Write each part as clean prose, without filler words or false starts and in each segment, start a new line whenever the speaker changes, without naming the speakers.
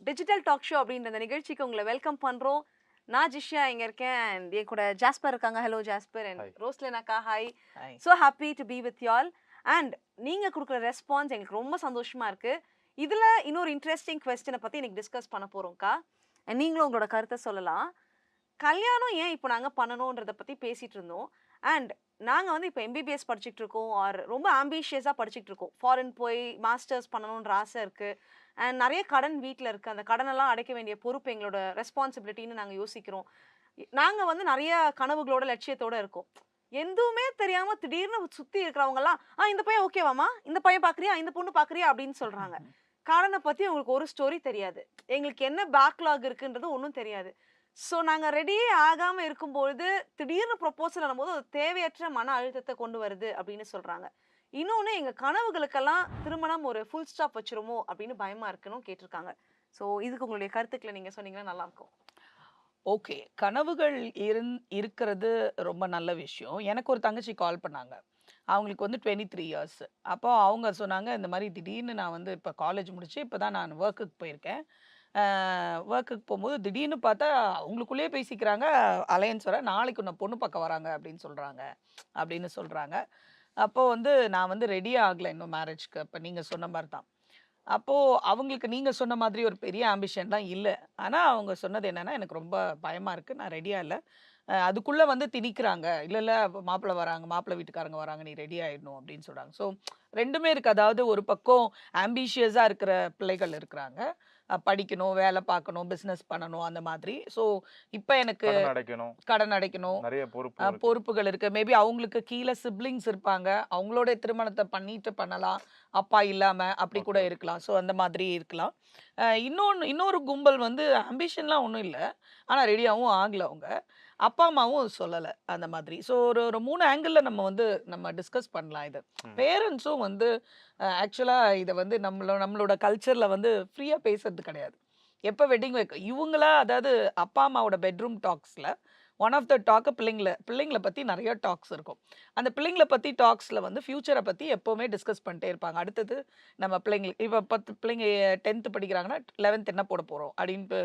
Digital talk show அப்படின்ற இந்த நிகழ்ச்சிக்கு உங்களை வெல்கம் பண்றோம். நான் ஜிஷ்யா இங்க இருக்கேன் அண்ட் என் கூட ஜாஸ்பர் இருக்காங்க. Hello Jasper and
Hi.
Roslin அக்கா hi.
Hi.
So happy to be with y'all and நீங்க கொடுக்குற ரெஸ்பான்ஸ் எங்களுக்கு ரொம்ப சந்தோஷமா இருக்கு. இதுல இன்னொரு இன்ட்ரெஸ்டிங் கொஸ்டினை பத்தி இன்னைக்கு டிஸ்கஸ் பண்ண போறோம்க்கா. And நீங்களும் உங்களோட கருத்தை சொல்லலாம். கல்யாணம் ஏன் இப்போ நாங்க பண்ணணுன்றத பத்தி பேசிட்டு இருந்தோம். அண்ட் நாங்க வந்து இப்போ எம்பிபிஎஸ் படிச்சுட்டு இருக்கோம் ஆர் ரொம்ப ஆம்பிஷியஸா படிச்சுட்டு இருக்கோம். ஃபாரின் போய் மாஸ்டர்ஸ் பண்ணணுன்ற ஆசை இருக்கு. அண்ட் நிறைய கடன் வீட்டில் இருக்கு. அந்த கடனெல்லாம் அடைக்க வேண்டிய பொறுப்பு எங்களோட ரெஸ்பான்சிபிலிட்டின்னு நாங்கள் யோசிக்கிறோம். நாங்கள் வந்து நிறைய கனவுகளோட லட்சியத்தோட இருக்கோம். எதுவுமே தெரியாம திடீர்னு சுத்தி இருக்கிறவங்கலாம் இந்த பையன் ஓகேவாமா, இந்த பையன் பாக்குறியா, இந்த பொண்ணு பாக்குறியா அப்படின்னு சொல்றாங்க. கடனை பத்தி உங்களுக்கு ஒரு ஸ்டோரி தெரியாது, எங்களுக்கு என்ன பேக்லாக் இருக்குன்றது ஒன்றும் தெரியாது. ஸோ நாங்கள் ரெடியே ஆகாம இருக்கும்பொழுது திடீர்னு ப்ரொப்போசல் வரும்போது அது தேவையற்ற மன அழுத்தத்தை கொண்டு வருது அப்படின்னு சொல்றாங்க. இன்னொன்று எங்கள் கனவுகளுக்கெல்லாம் திருமணம் ஒரு ஃபுல் ஸ்டாப் வச்சிருமோ அப்படின்னு பயமா இருக்குன்னு கேட்டிருக்காங்க. ஸோ இதுக்கு உங்களுடைய கருத்துக்களை நீங்க சொன்னீங்கன்னா நல்லா இருக்கும்.
ஓகே, கனவுகள் இருக்கிறது ரொம்ப நல்ல விஷயம். எனக்கு ஒரு தங்கச்சி கால் பண்ணாங்க. அவங்களுக்கு வந்து 23 இயர்ஸ். அப்போ அவங்க சொன்னாங்க, இந்த மாதிரி திடீர்னு நான் வந்து இப்போ காலேஜ் முடிச்சு இப்போ தான் நான் ஒர்க்குக்கு போயிருக்கேன். ஒர்க்குக்கு போகும்போது திடீர்னு பார்த்தா அவங்களுக்குள்ளேயே பேசிக்கிறாங்க, அலையன்ஸ் வர நாளைக்கு உன்னை பொண்ணு பார்க்க வராங்க அப்படின்னு சொல்கிறாங்க. அப்போது வந்து நான் வந்து ரெடி ஆகலை இன்னும் மேரேஜ்க்கு. இப்போ நீங்கள் சொன்ன மாதிரி தான். அப்போது அவங்களுக்கு நீங்கள் சொன்ன மாதிரி ஒரு பெரிய ஆம்பிஷன்லாம் இல்லை. ஆனால் அவங்க சொன்னது என்னென்னா, எனக்கு ரொம்ப பயமாக இருக்குது, நான் ரெடியாக இல்லை. அதுக்குள்ளே வந்து திணிக்கிறாங்க, இல்லை மாப்பிள்ளை வீட்டுக்காரங்க வராங்க, நீ ரெடி ஆகிடணும் அப்படின்னு சொல்கிறாங்க. ஸோ ரெண்டுமே இருக்குது. அதாவது ஒரு பக்கம் ஆம்பிஷியஸாக இருக்கிற பிள்ளைகள் இருக்கிறாங்க, படிக்கணும், வேலை பார்க்கணும், பிஸ்னஸ் பண்ணணும், அந்த மாதிரி. ஸோ இப்போ எனக்கு கடன் அடைக்கணும்,
நிறைய
பொறுப்புகள் இருக்குது. மேபி அவங்களுக்கு கீழே சிப்ளிங்ஸ் இருப்பாங்க, அவங்களோட திருமணத்தை பண்ணிட்டு பண்ணலாம், அப்பா இல்லாமல் அப்படி கூட இருக்கலாம். ஸோ அந்த மாதிரி இருக்கலாம். இன்னொரு கும்பல் வந்து ஆம்பிஷன்லாம் ஒன்றும் இல்லை, ஆனால் ரெடியாகவும் ஆகலை. அவங்க அப்பா அம்மாவும் சொல்லலை அந்த மாதிரி. ஸோ ஒரு 3 ஆங்கிளில் நம்ம டிஸ்கஸ் பண்ணலாம். இது பேரண்ட்ஸும் வந்து ஆக்சுவலாக இதை வந்து நம்மளோட கல்ச்சரில் வந்து ஃப்ரீயாக பேசுறது கிடையாது. எப்போ வெட்டிங் வைக்க இவங்களா, அதாவது அப்பா அம்மாவோட பெட்ரூம் டாக்ஸில் ஒன் ஆஃப் த டாக்கு பிள்ளைங்களை பற்றி நிறைய டாக்ஸ் இருக்கும். அந்த பிள்ளைங்களை பற்றி டாக்ஸில் வந்து ஃப்யூச்சரை பற்றி எப்போவுமே டிஸ்கஸ் பண்ணிட்டே இருப்பாங்க. அடுத்தது நம்ம பிள்ளைங்களுக்கு இப்போ 10 பிள்ளைங்க 10th படிக்கிறாங்கன்னா 11th என்ன போட போகிறோம் அப்படின்ட்டு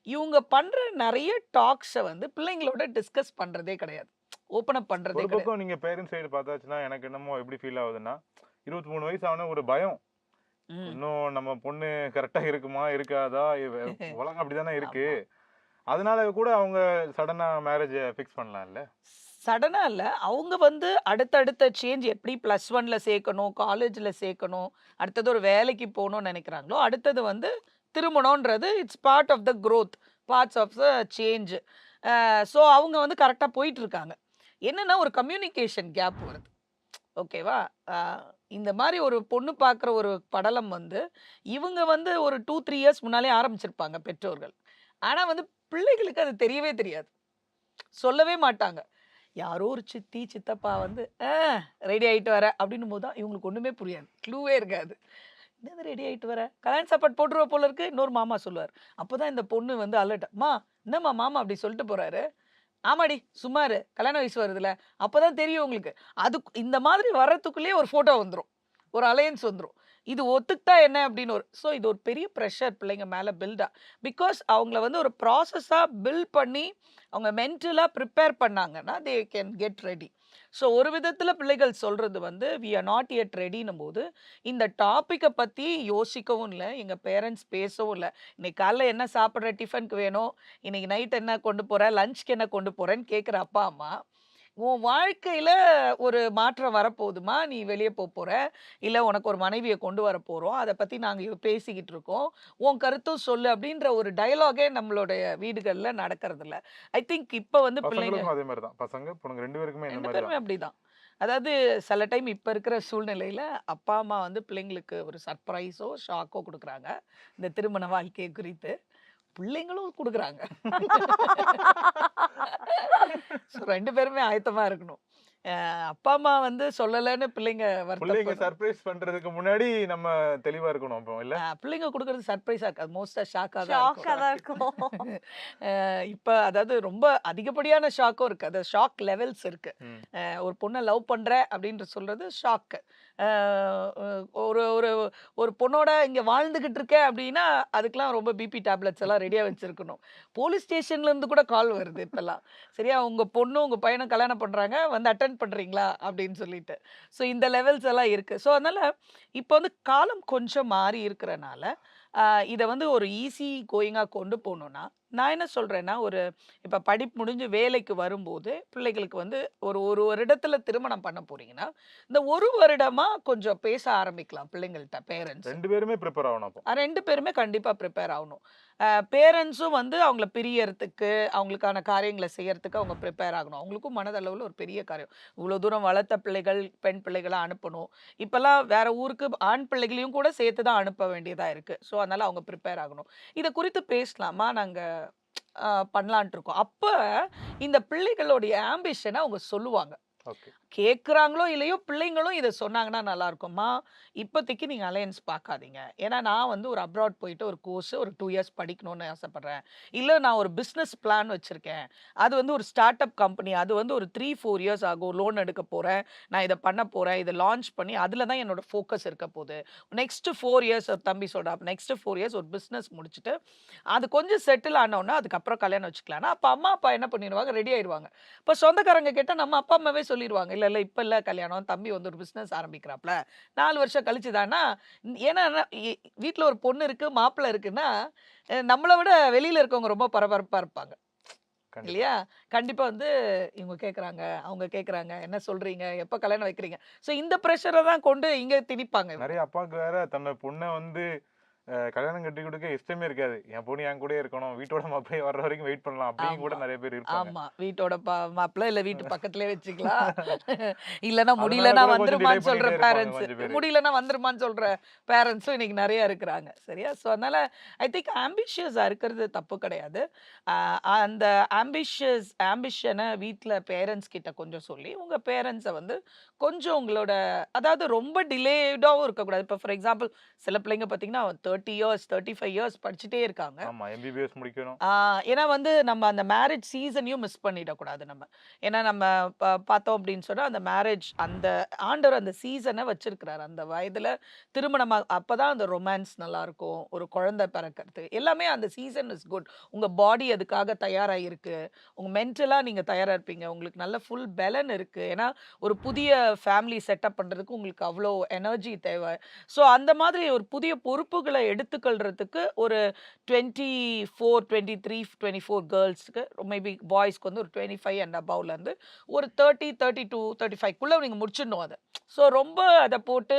இவங்க பண்ணுற நிறைய டாக்ஸை வந்து பிள்ளைங்களோட டிஸ்கஸ் பண்ணுறதே கிடையாது, ஓப்பன் அப் பண்ணுறதே கிடையாது.
நீங்கள் பேரண்ட்ஸ் சைடு பார்த்தாச்சுன்னா எனக்கு என்னமோ எப்படி ஃபீல் ஆகுதுன்னா, 23 வயசு ஆன ஒரு பயம், இன்னும் நம்ம பொண்ணு கரெக்டாக இருக்குமா இருக்காதா, உலகம் அப்படிதானே இருக்கு. அதனால கூட அவங்க சடனா மேரேஜ் ஃபிக்ஸ் பண்ணலாம்ல.
சடனா இல்லை, அவங்க வந்து அடுத்தடுத்த சேஞ்ச் எப்படி +1ல் சேர்க்கணும், காலேஜில் சேர்க்கணும், அடுத்தது ஒரு வேலைக்கு போகணும்னு நினைக்கிறாங்களோ, அடுத்தது வந்து திருமணன்றது it's part of the growth, parts of the change. So அவங்க வந்து கரெக்டாக போயிட்டுருக்காங்க. என்னென்னா ஒரு கம்யூனிகேஷன் கேப் வருது. ஓகேவா, இந்த மாதிரி ஒரு பொண்ணு பார்க்குற ஒரு படலம் வந்து இவங்க வந்து ஒரு 2-3 இயர்ஸ் முன்னாலே ஆரம்பிச்சிருப்பாங்க பெற்றோர்கள். ஆனால் வந்து பிள்ளைகளுக்கு அது தெரியவே தெரியாது, சொல்லவே மாட்டாங்க. யாரோ ஒரு சித்தி சித்தப்பா வந்து ரெடி ஆகிட்டு வர அப்படின்னும் போது தான் இவங்களுக்கு ஒன்றுமே புரியாது, க்ளூவே இருக்காது. என்னது ரெடி ஆகிட்டு வர, கல்யாண சாப்பாடு போட்டுருவ போல இருக்கு, இன்னொரு மாமா சொல்லுவார். அப்போ தான் இந்த பொண்ணு வந்து அலர்ட், என்னம்மா மாமா அப்படி சொல்லிட்டு போகிறாரு, ஆமாடி சும்மாரு கல்யாண வயசு வருதுல்ல, அப்போ தான் தெரியும் உங்களுக்கு. இந்த மாதிரி வர்றதுக்குள்ளேயே ஒரு ஃபோட்டோ வந்துடும், ஒரு அலையன்ஸ் வந்துடும். இது ஒத்துக்கிட்டா என்ன அப்படின்னு ஸோ இது ஒரு பெரிய ப்ரெஷர் பிள்ளைங்க மேலே பில்டா. பிகாஸ் அவங்கள வந்து ஒரு ப்ராசஸாக பில்ட் பண்ணி அவங்க மென்டலாக ப்ரிப்பேர் பண்ணாங்கன்னா they can get ready. So ஒரு விதத்தில் பிள்ளைகள் சொல்கிறது வந்து வி ஆர் நாட் எட் ரெடினும் போது இந்த டாப்பிக்கை பற்றி யோசிக்கவும் இல்லை, எங்கள் பேரண்ட்ஸ் பேசவும் இல்லை. இன்னைக்கு காலைல என்ன சாப்பிட்ற, டிஃபனுக்கு வேணும், இன்னைக்கு நைட் என்ன கொண்டு போகிற, லஞ்சுக்கு என்ன கொண்டு போகிறேன்னு கேட்குற அப்பா அம்மா, உன் வாழ்க்கையில் ஒரு மாற்றம் வரப்போகுதுமா, நீ வெளியே போகிற, இல்லை உனக்கு ஒரு மனைவியை கொண்டு வர போகிறோம், அதை பற்றி நாங்கள் பேசிக்கிட்டு இருக்கோம், உன் கருத்தும் சொல்லு அப்படின்ற ஒரு டயலாகே நம்மளுடைய வீடுகளில் நடக்கிறதில்ல. ஐ திங்க் இப்போ வந்து பிள்ளைங்க
அதே மாதிரி தான், பசங்க பொண்ணுங்க 2
பேருமே அப்படி தான். அதாவது சில டைம் இப்போ இருக்கிற சூழ்நிலையில் அப்பா அம்மா வந்து பிள்ளைங்களுக்கு ஒரு சர்ப்ரைஸோ ஷாக்கோ கொடுக்குறாங்க இந்த திருமண வாழ்க்கையை குறித்து, பிள்ளைங்களும் கொடுக்குறாங்க. ஸோ 2 பேருமே ஆயத்தமாக இருக்கணும். அப்பா அம்மா வந்து சொல்லலைன்னு பிள்ளைங்க
பிள்ளைங்க
வருத்தப்படும்.
சர்ப்ரைஸ் பண்றதுக்கு முன்னாடி நம்ம தெளிவா இருக்கணும் அப்போ இல்ல.
பிள்ளைங்க கொடுக்கறது சர்ப்ரைஸா இருக்காது, மோஸ்டா ஷாக்கா தான் இருக்கும்.
ஷாக்கா தான் இருக்கும்.
இப்ப அதாவது ரொம்ப அதிகப்படியான ஷாக்கும் இருக்கு, அது ஷாக் லெவல்ஸ் இருக்கு.
ம்.
ஒரு பொண்ணை லவ் பண்ற அப்படின்ற சொல்றது ஷாக்கு. ஒரு ஒரு ஒரு பொண்ணோட இங்க வாழ்ந்துகிட்டு இருக்க அப்படின்னா அதுக்கெல்லாம் ரொம்ப பிபி டேப்லெட்ஸ் எல்லாம் ரெடியா வச்சிருக்கணும். போலீஸ் ஸ்டேஷன்ல இருந்து கூட கால் வருது இப்பெல்லாம். சரியா, உங்க பொண்ணு உங்க பையனை கல்யாணம் பண்றாங்க, வந்து அட்டென்ட் பண்றீங்களா அப்படின்னு சொல்லிட்டு. ஸோ இந்த லெவல்ஸ் எல்லாம் இருக்கு. ஸோ அதனால இப்போ வந்து காலம் கொஞ்சம் மாறி இருக்கிறனால இதை வந்து ஒரு ஈஸி கோயிங்கா கொண்டு போகணும்னா, நான் என்ன சொல்றேன்னா, ஒரு இப்ப படிப்பு முடிஞ்சு வேலைக்கு வரும்போது பிள்ளைகளுக்கு வந்து ஒரு ஒரு வருடத்துல திருமணம் பண்ண போறீங்கன்னா, இந்த ஒரு வருடமா கொஞ்சம் பேச ஆரம்பிக்கலாம் பிள்ளைங்கள்ட்ட பேரண்ட்ஸ்.
2 பேருமே ப்ரிப்பேர் ஆகணும் அப்போ.
2 பேருமே கண்டிப்பா ப்ரிப்பேர் ஆகணும். பேரண்ட்ஸும் வந்து அவங்கள பிரியறதுக்கு, அவங்களுக்கான காரியங்கள செய்யறதுக்கு அவங்க ப்ரிப்பேர் ஆகணும். அவங்களுக்கும் மனதளவுல ஒரு பெரிய காரியம். இவ்வளோ தூரம் வளர்த்த பிள்ளைகள், பெண் பிள்ளைகள அனுப்பணும். இப்பல்லாம் வேற ஊருக்கு ஆண் பிள்ளைகளையும் கூட சேர்த்து தான் அனுப்ப வேண்டியதா இருக்கு. ஸோ அதனால அவங்க ப்ரிப்பேர் ஆகணும். இத குறித்து பேசலாமா? நாங்க பண்ணலான்ட்டு இருக்கோம். அப்ப இந்த பிள்ளைகளுடைய ஆம்பிஷன அவங்க சொல்லுவாங்க.
ஓகே.
கேட்குறாங்களோ இல்லையோ பிள்ளைங்களும் இதை சொன்னாங்கன்னா நல்லா இருக்கும்மா, இப்போதைக்கு நீங்கள் அலையன்ஸ் பார்க்காதீங்க. ஏன்னா நான் வந்து ஒரு அப்ராட் போயிட்டு ஒரு கோர்ஸ் ஒரு 2 இயர்ஸ் படிக்கணும்னு ஆசைப்பட்றேன். இல்லை நான் ஒரு பிஸ்னஸ் பிளான் வச்சுருக்கேன். அது வந்து ஒரு ஸ்டார்ட் அப் கம்பெனி. அது வந்து ஒரு 3-4 இயர்ஸ் ஆகும். லோன் எடுக்க போகிறேன். நான் இதை பண்ண போகிறேன். இதை லான்ச் பண்ணி அதில் தான் என்னோட ஃபோக்கஸ் இருக்க போகுது. நெக்ஸ்ட் 4 இயர்ஸ் தம்பி சொல்கிறா, நெக்ஸ்ட் 4 இயர்ஸ் ஒரு பிஸ்னஸ் முடிச்சுட்டு அது கொஞ்சம் செட்டில் ஆனோன்னா அதுக்கப்புறம் கல்யாணம் வச்சுக்கலாம்னா, அப்போ அம்மா அப்பா என்ன பண்ணிடுவாங்க, ரெடி ஆயிடுவாங்க. இப்போ சொந்தக்காரங்க கேட்டால் நம்ம அப்பா அம்மாவே சொல்லிடுவாங்க, இல்லை இல்லை இப்போ இல்லை கல்யாணம், தம்பி வந்து ஒரு பிஸ்னஸ் ஆரம்பிக்கிறாப்ல 4 வருஷம் கழிச்சு தானா. ஏன்னா வீட்டில் ஒரு பொண்ணு இருக்கு, மாப்பிள்ளை இருக்குன்னா நம்மளை விட வெளியில இருக்கவங்க ரொம்ப பரபரப்பா இருப்பாங்க
கண்டிப்பா.
இல்லையா? கண்டிப்பா வந்து இவங்க கேட்குறாங்க, அவங்க கேட்குறாங்க, என்ன சொல்றீங்க, எப்போ கல்யாணம் வைக்கிறீங்க? ஸோ இந்த ப்ரெஷரை தான் கொண்டு இங்க திணிப்பாங்க இவங்க.
நிறைய அப்பாவுக்கு வேற தன்னோட பொண்ணை வந்து கல்யாணம் கட்டி கொடுக்க இஷ்டமே இருக்காது. என் பொண்ணு என் கூடயே இருக்கணும், வீட்டோட மாப்பிள்ளையே வர்ற வரைக்கும் வெயிட் பண்ணலாம் அப்படின்னு கூட
ஆமா
நிறைய பேர் இருப்பாங்க.
ஆமா, வீட்டோட மாப்பிள்ளை இல்ல வீட்டு பக்கத்துலயே வச்சுக்கலாம். இல்லைன்னா
அதனால
முடியலன்னா
கூட கொஞ்சம் டிலே
வந்துருமான்னு சொல்ற
பண்ணிட்டே இருப்பாங்க
பேரண்ட்ஸ்,
கொஞ்சம் பேர்.
முடியலன்னா வந்துருமான்னு சொல்ற பேரண்ட்ஸும் இன்னைக்கு நிறைய இருக்கிறாங்க. சரியா? ஸோ அதனால ஐ திங்க் ஆம்பிஷியஸா இருக்கிறது தப்பு கிடையாது. அந்த ஆம்பிஷனை வீட்டில் பேரண்ட்ஸ் கிட்ட கொஞ்சம் சொல்லி உங்க பேரண்ட்ஸை வந்து கொஞ்சம் உங்களோட, அதாவது ரொம்ப டிலேடாகவும் இருக்கக்கூடாது. இப்போ ஃபார் எக்ஸாம்பிள் சில பிள்ளைங்க பார்த்தீங்கன்னா 30 இயர்ஸ் 35 இயர்ஸ் படிச்சுட்டே இருக்காங்க.
ஆமா, எம்பிபிஎஸ் முடிக்கணும்.
ஏன்னா வந்து நம்ம அந்த மேரேஜ் சீசனையும் மிஸ் பண்ணிடக்கூடாது நம்ம. ஏன்னா நம்ம பார்த்தோம் அப்படின்னு சொன்னா அந்த மேரேஜ் அந்த ஆண்டவர் அந்த சீசனை வச்சிருக்கிறாரு. அந்த வயதுல திருமணம் அப்பதான் அந்த ரொமான்ஸ் நல்லா இருக்கும், ஒரு குழந்தை பிறக்கிறது எல்லாமே அந்த சீசன் இஸ் குட். உங்க பாடி அதுக்காக தயாரா இருக்கு, உங்க மென்டலா நீங்க தயாரா இருப்பீங்க, உங்களுக்கு நல்ல ஃபுல் பெலன் இருக்கு. ஏன்னா ஒரு புதிய ஃபேமிலி செட்டப் பண்றதுக்கு உங்களுக்கு அவ்வளோ எனர்ஜி தேவை. ஸோ அந்த மாதிரி ஒரு புதிய பொறுப்புகளை எடுத்துக்கொள்றதுக்கு ஒரு 24, 23, 24 கேர்ள்ஸ்க்கு மேபி பாய்ஸ்க்கு வந்து ஒரு 25 அண்ட் அபவ்லேருந்து ஒரு 30, 32, 35க்குள்ளே நீங்கள் முடிச்சிடணும் அதை. ஸோ ரொம்ப அதை போட்டு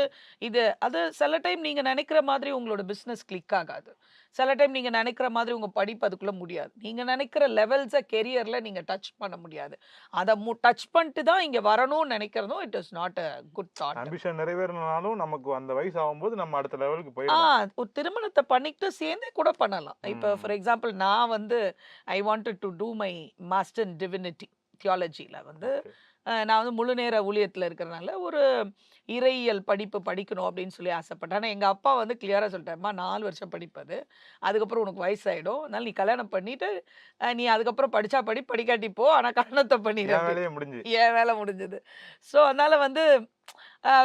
அது சில டைம் நீங்கள் நினைக்கிற மாதிரி உங்களோட பிஸ்னஸ் கிளிக் ஆகாது. சில டைம் நீங்கள் நினைக்கிற மாதிரி உங்கள் படிப்பு அதுக்குள்ளே முடியாது. நீங்கள் நினைக்கிற லெவல்ஸை கெரியரில் நீங்கள் டச் பண்ண முடியாது. அதை டச் பண்ணிட்டு தான் இங்கே வரணும்னு நினைக்கிறதும் it is not a good thought.
Ambition நிறைவேறினாலும் நமக்கு அந்த வயசு ஆகும்போது நம்ம அடுத்த லெவலுக்கு போயிடலாம்.
ஒரு திருமணத்தை பண்ணிட்டு சேர்ந்தே கூட பண்ணலாம். இப்போ ஃபார் எக்ஸாம்பிள் நான் வந்து I wanted to do my master in divinity தியாலஜியில் வந்து
Okay.
நான் வந்து முழு நேர ஊழியத்தில் இருக்கிறனால ஒரு இறையியல் படிப்பு படிக்கணும் அப்படின்னு சொல்லி ஆசைப்பட்டேன். ஆனால் எங்கள் அப்பா வந்து கிளியராக சொல்லிட்டாருமா, 4 வருஷம் படிப்பது, அதுக்கப்புறம் உனக்கு வயசாயிடும், அதனால நீ கல்யாணம் பண்ணிட்டு நீ அதுக்கப்புறம் படிச்சா படி, படிக்காட்டி போ, ஆனால் கல்யாணத்தை பண்ணிடு
என்
அப்படின்னு.
வேலையே முடிஞ்சு.
என் வேலை முடிஞ்சது. ஸோ அதனால வந்து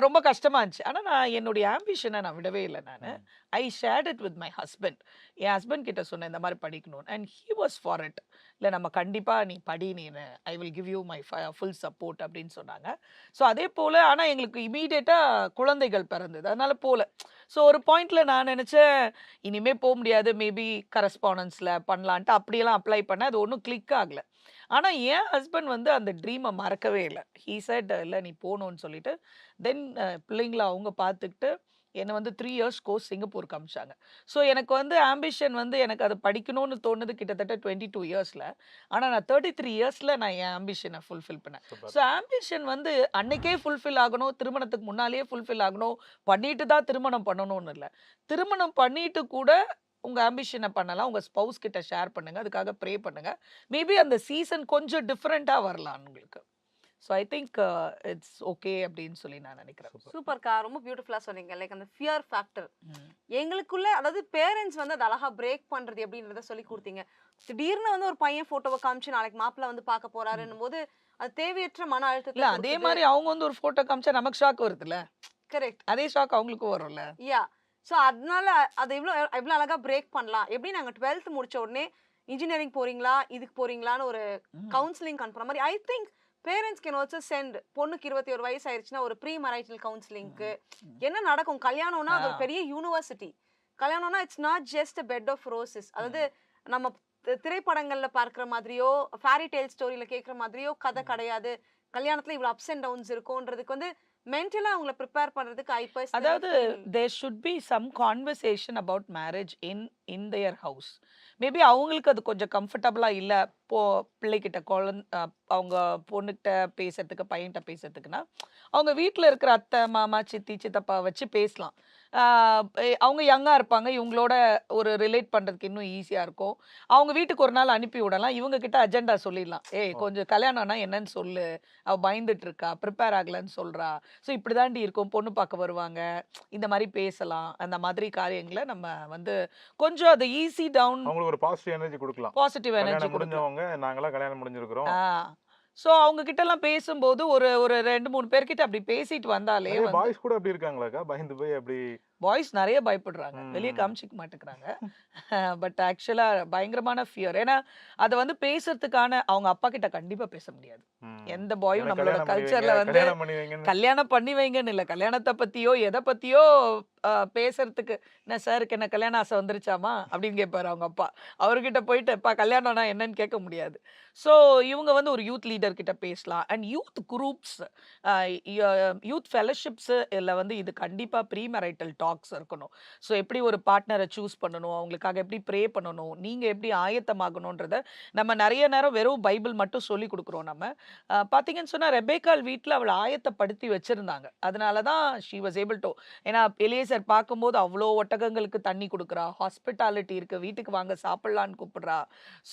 ரொம்ப கஷ்டமா இருந்துச்சு. ஆனால் நான் என்னுடைய ஆம்பிஷனை நான் விடவே இல்லை. நான்
ம்.
ஐ shirt it with my husband. N husband கிட்ட சொன்னேன் இந்த மாதிரி படிக்கணும், and he was for it. இல்லை நம்ம கண்டிப்பாக நீ படி, நீ I will give you my full support அப்படின்னு சொன்னாங்க. ஸோ அதே போல் ஆனால் எங்களுக்கு இமீடியட்டாக குழந்தைகள் பிறந்தது, அதனால போல. ஸோ ஒரு பாயிண்ட்ல நான் நினச்சேன் இனிமே போக முடியாது, மேபி கரஸ்பாண்டன்ஸில் பண்ணலான்ட்டு அப்படியெல்லாம் அப்ளை பண்ணேன். அது ஒன்றும் கிளிக் ஆகலை. ஆனால் என் ஹஸ்பண்ட் வந்து அந்த ட்ரீமை மறக்கவே இல்லை. ஹீ செட் இல்லை நீ போகணும்னு சொல்லிட்டு தென் பிள்ளைங்கள அவங்க பார்த்துக்கிட்டு என்னை வந்து 3 இயர்ஸ் கோர்ஸ் சிங்கப்பூருக்கு அமிச்சாங்க. ஸோ எனக்கு வந்து ஆம்பிஷன் வந்து எனக்கு அது படிக்கணும்னு தோணுது கிட்டத்தட்ட 22 இயர்ஸில். ஆனால் நான் 33 இயர்ஸில் நான் என் ஆம்பிஷனை ஃபுல்ஃபில் பண்ணேன்.
சூப்பர்.
ஸோ ஆம்பிஷன் வந்து அன்னைக்கே ஃபுல்ஃபில் ஆகணும், திருமணத்துக்கு முன்னாலேயே ஃபுல்ஃபில் ஆகணும், பண்ணிட்டு தான் திருமணம் பண்ணணும்னு இல்லை. திருமணம் பண்ணிட்டு கூட உங்கள் ஆம்பிஷனை பண்ணலாம். உங்கள் ஸ்பவுஸ் கிட்ட ஷேர் பண்ணுங்க, அதுக்காக ப்ரே பண்ணுங்க. மேபி அந்த சீசன் கொஞ்சம் டிஃப்ரெண்ட்டாக வரலாம் உங்களுக்கு. So I think it's okay அப்படின்னு சொல்லி நான் நினைக்கிறேன்.
சூப்பர்க்கா, ரொம்ப பியூட்டிஃபுல்லா சொன்னீங்க. லைக் அந்த ஃபியர் ஃபேக்டர்
ம்.
எங்களுக்குள்ள, அதாவது பேரண்ட்ஸ் வந்து அதை அழகா பிரேக் பண்றது எப்படின்றத சொல்லி கொடுத்தீங்க. திடீர்னு வந்து ஒரு பையன் போட்டோவை காமிச்சு நாளைக்கு மாப்பிள்ள வந்து பார்க்க போறாருன்னும் போது அது தேவையற்ற மன
இல்ல
அழுத்தத்தை
அதே
கொடுக்குது.
மாதிரி அவங்க வந்து ஒரு போட்டோ காமிச்சா நமக்கு ஷாக் வருதுல்ல,
கரெக்ட்.
அதே ஷாக் அவங்களுக்கும் வரும்ல.
யா. ஸோ அதனால அதை எவ்வளோ அழகா பிரேக் பண்ணலாம். எப்படி நாங்கள் 12th முடிச்ச உடனே இன்ஜினியரிங் போறீங்களா இதுக்கு போறீங்களான்னு ஒரு
ம்.
கவுன்சிலிங் அனுப்புற மாதிரி I think parents can also sent. பொண்ணுக்கு 21 வயசு ஆயிடுச்சுன்னா ஒரு ப்ரீ மேரிட்டல் கவுன்சிலிங்க்கு என்ன நடக்கும். கல்யாணம்னா அது ஒரு பெரிய யூனிவர்சிட்டி. கல்யாணம்னா it's not just a bed of roses. அதாவது நம்ம திரைப்படங்கள்ல பார்க்குற மாதிரியோ ஃபேரி டெய்ல் ஸ்டோரியில கேட்குற மாதிரியோ கதை கிடையாது. கல்யாணத்துல இவ்வளோ அப்ஸ் அண்ட் டவுன்ஸ் இருக்கும்ன்றதுக்கு வந்து மென்டலா அவங்கள ப்ரிப்பேர் பண்றதுக்கு ஐ
அதாவது
personally
there should be some conversation about marriage in their house. Maybe அவங்களுக்கு அது கொஞ்சம் கம்ஃபர்டபுளா இல்ல, பிள்ளைகிட்ட அவங்க பொண்ணுகிட்ட பேசுறதுக்கு பையன்கிட்ட பேசுறதுக்குன்னா அவங்க வீட்டில் இருக்கிற அத்தை மாமா சித்தி சித்தப்பா வச்சு பேசலாம். அவங்க யங்கா இருப்பாங்க, இவங்களோட ஒரு ரிலேட் பண்றதுக்கு இன்னும் ஈஸியா இருக்கும். அவங்க வீட்டுக்கு ஒரு நாள் அனுப்பி விடலாம், இவங்க கிட்ட அஜெண்டா சொல்லிடலாம். ஏய் கொஞ்சம் கல்யாணம்னா என்னன்னு சொல்லு, அவ பயந்துட்டு இருக்கா, ப்ரிப்பேர் ஆகலன்னு சொல்றா, ஸோ இப்படிதாண்டி இருக்கும், பொண்ணு பார்க்க வருவாங்க, இந்த மாதிரி பேசலாம். அந்த மாதிரி காரியங்களை நம்ம வந்து கொஞ்சம் அதை ஈஸி டவுன்,
அவங்களுக்கு ஒரு பாசிட்டிவ் எனர்ஜி கொடுக்கலாம்.
பாசிட்டிவ் எனர்ஜி
கல்யாணம்
கொடுக்கலாம்.
முடிஞ்சவங்க நாங்களாம் கல்யாணம் முடிஞ்சிருக்கிறோம்.
ஸோ அவங்க கிட்ட எல்லாம் பேசும்போது ஒரு ஒரு 2-3 பேர்கிட்ட அப்படி பேசிட்டு வந்தாலே
நிறைய
வந்து
பாய்ஸ் கூட அப்படி இருக்காங்களாக்கா, பயந்து போய் அப்படி
பாய்ஸ் நிறைய பயப்படுறாங்க, வெளியே
ம்.
காமிச்சிக்க மாட்டேங்கிறாங்க. பட் ஆக்சுவலா பயங்கரமான ஃபியர். ஏன்னா அதை வந்து பேசுறதுக்கான அவங்க அப்பா கிட்ட கண்டிப்பா பேச முடியாது.
ம்.
எந்த பாயும்
எனக்கு
நம்மளோட
கல்யாணம் பண்ணி வைங்க,
கல்ச்சர்ல வந்து
கல்யாணம் பண்ணி வைங்கன்னு
கல்யாணம் பண்ணி வைங்கன்னு இல்லை, கல்யாணத்தை பத்தியோ எதை பத்தியோ பேசுறதுக்கு என்ன சாருக்கு என்ன கல்யாண ஆசை வந்துருச்சாமா அப்படின்னு கேட்பாரு அவங்க அப்பா. அவர்கிட்ட போயிட்டு அப்பா கல்யாணம்னா என்னன்னு கேட்க முடியாது. ஸோ இவங்க வந்து ஒரு யூத் லீடர் கிட்ட பேசலாம். And youth groups, youth fellowships இல்லை வந்து இது கண்டிப்பாக ப்ரீ மேரிட்டல் டாக்ஸ் இருக்கணும். ஸோ எப்படி ஒரு பார்ட்னரை சூஸ் பண்ணணும், அவங்களுக்காக எப்படி ப்ரே பண்ணணும், நீங்கள் எப்படி ஆயத்தமாகணுன்றத நம்ம நிறைய நேரம் வெறும் பைபிள் மட்டும் சொல்லி கொடுக்குறோம். நம்ம பார்த்தீங்கன்னு சொன்னால் ரெபேக்கால் வீட்டில் அவளை ஆயத்தப்படுத்தி வச்சுருந்தாங்க. அதனால தான் ஷீ வாஸ் ஏபிள் டு, ஏன்னா எலியேசர் பார்க்கும்போது அவ்வளோ ஒட்டகங்களுக்கு தண்ணி கொடுக்குறா, ஹாஸ்பிட்டாலிட்டி இருக்குது, வீட்டுக்கு வாங்க சாப்பிட்லான்னு கூப்பிடுறா.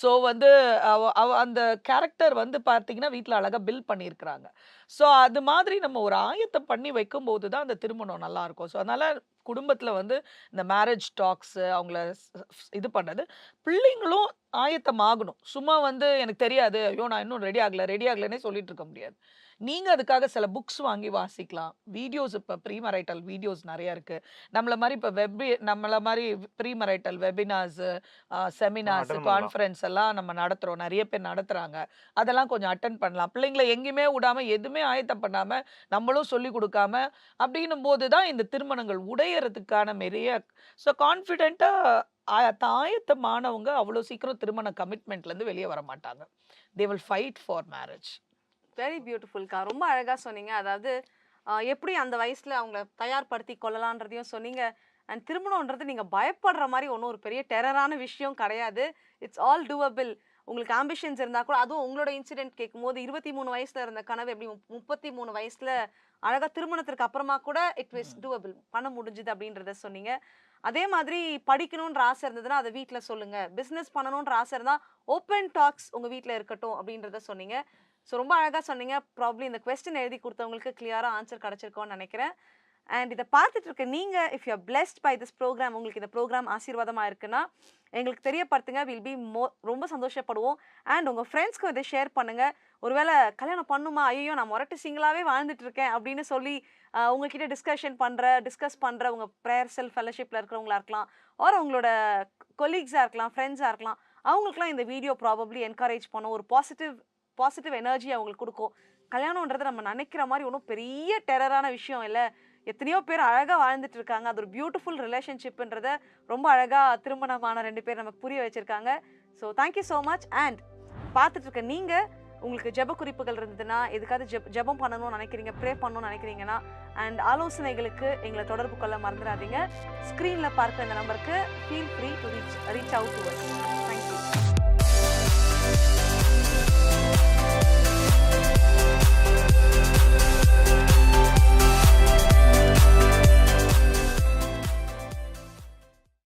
ஸோ வந்து அவ அந்த கேரக்டர் வந்து பார்த்தீங்கன்னா வீட்டில் அழகாக பில்ட் பண்ணியிருக்கிறாங்க. ஸோ அது மாதிரி நம்ம ஒரு ஆயத்தம் பண்ணி வைக்கும்போது தான் அந்த திருமணம் நல்லா இருக்கும். ஸோ அதனால குடும்பத்தில் வந்து இந்த மேரேஜ் டாக்ஸ் அவங்கள இது பண்ணது, பிள்ளைங்களும் ஆயத்தமாகணும். சும்மா வந்து எனக்கு தெரியாது, ஐயோ நான் இன்னும் ரெடி ஆகலைன்னே சொல்லிட்டு இருக்க முடியாது. நீங்கள் அதுக்காக சில புக்ஸ் வாங்கி வாசிக்கலாம். வீடியோஸ் இப்போ ப்ரீ மேரிட்டல் வீடியோஸ் நிறையா இருக்குது. நம்மள மாதிரி ப்ரீ மேரிட்டல் வெபினார்ஸு, செமினார்ஸ்,
அட்டன் பண்ணலாம்.
கான்ஃபரன்ஸ் எல்லாம் நம்ம நடத்துகிறோம், நிறைய பேர் நடத்துகிறாங்க. அதெல்லாம் கொஞ்சம் அட்டன் பண்ணலாம். பிள்ளைங்களை எங்கேயுமே விடாமல் எதுவுமே ஆயத்தம் பண்ணாமல் நம்மளும் சொல்லி கொடுக்காம அப்படின்னும் போது தான் இந்த திருமணங்கள் உடையறதுக்கான நிறைய. ஸோ கான்ஃபிடென்ட்டாக ஆயத்தமானவங்க அவ்வளோ சீக்கிரம் திருமண கமிட்மெண்ட்லேருந்து வெளியே வர மாட்டாங்க. They will fight for marriage.
Very பியூட்டிஃபுல்க்கா, ரொம்ப அழகா சொன்னீங்க. அதாவது எப்படி அந்த வயசுல அவங்கள தயார்படுத்தி கொள்ளலான்றதையும் சொன்னீங்க. அண்ட் திருமணம்ன்றது நீங்க பயப்படுற மாதிரி ஒன்றும் ஒரு பெரிய டெரரான விஷயம் கிடையாது. It's all doable. உங்களுக்கு ஆம்பிஷன்ஸ் இருந்தால் கூட, அதுவும் உங்களோட இன்சிடென்ட் கேட்கும்போது 23 வயசுல இருந்த கனவு எப்படி 33 வயசுல அழகா திருமணத்திற்கு அப்புறமா கூட இட் இஸ் டூவபிள் பண்ண முடிஞ்சுது அப்படின்றத சொன்னீங்க. அதே மாதிரி படிக்கணுன்ற ஆசை இருந்ததுன்னா அதை வீட்டில் சொல்லுங்க. பிஸ்னஸ் பண்ணணுன்ற ஆசை இருந்தால் ஓப்பன் டாக்ஸ் உங்கள் வீட்டில் இருக்கட்டும் அப்படின்றத சொன்னீங்க. ஸோ ரொம்ப அழகாக சொன்னீங்க. ப்ராப்ளி இந்த கொஸ்டின் எழுதி கொடுத்தவங்களுக்கு கிளியராக ஆன்சர் கிடச்சிருக்கோன்னு நினைக்கிறேன். அண்ட் இதை பார்த்துட்டு இருக்க நீங்கள், if you are blessed by this program, உங்களுக்கு இந்த ப்ரோக்ராம் ஆசீர்வாதமாக இருக்குன்னா எங்களுக்கு தெரியப்படுத்துங்க. வில் பி ரொம்ப சந்தோஷப்படுவோம். அண்ட் உங்கள் ஃப்ரெண்ட்ஸ்க்கும் இதை ஷேர் பண்ணுங்கள். ஒருவேளை கல்யாணம் பண்ணுமா, ஐயோ நான் முரட்டு சிங்கிளாகவே வாழ்ந்துட்டு இருக்கேன் அப்படின்னு சொல்லி உங்ககிட்ட டிஸ்கஸ் பண்ணுற உங்கள் ப்ரேயர் செல் ஃபெலோஷிப்பில் இருக்கிறவங்களா இருக்கலாம், ஆர் உங்களோட கொலீக்ஸாக இருக்கலாம், ஃப்ரெண்ட்ஸாக இருக்கலாம், அவங்களுக்குலாம் இந்த வீடியோ ப்ராபப்ளி என்கரேஜ் பண்ணும். ஒரு பாசிட்டிவ் எனர்ஜி அவங்களுக்கு கொடுக்கும். கல்யாணம்ன்றது நம்ம நினைக்கிற மாதிரி ஒன்றும் பெரிய டெரரான விஷயம் இல்லை. எத்தனையோ பேர் அழகாக வாழ்ந்துட்டு இருக்காங்க. அது ஒரு பியூட்டிஃபுல் ரிலேஷன்ஷிப்ன்றத ரொம்ப அழகாக திருமணமான 2 பேர் நமக்கு புரிய வச்சுருக்காங்க. So thank you so much. And பார்த்துட்டு இருக்க நீங்கள், உங்களுக்கு ஜெப குறிப்புகள் இருந்ததுன்னா, எதுக்காவது ஜெபம் பண்ணணும்னு நினைக்கிறீங்க, ப்ரே பண்ணணும்னு நினைக்கிறீங்கன்னா, அண்ட் ஆலோசனைகளுக்கு எங்களை தொடர்பு கொள்ள மறந்துடாதீங்க. ஸ்க்ரீனில் பார்க்குற இந்த நம்பருக்கு feel free to reach out to us.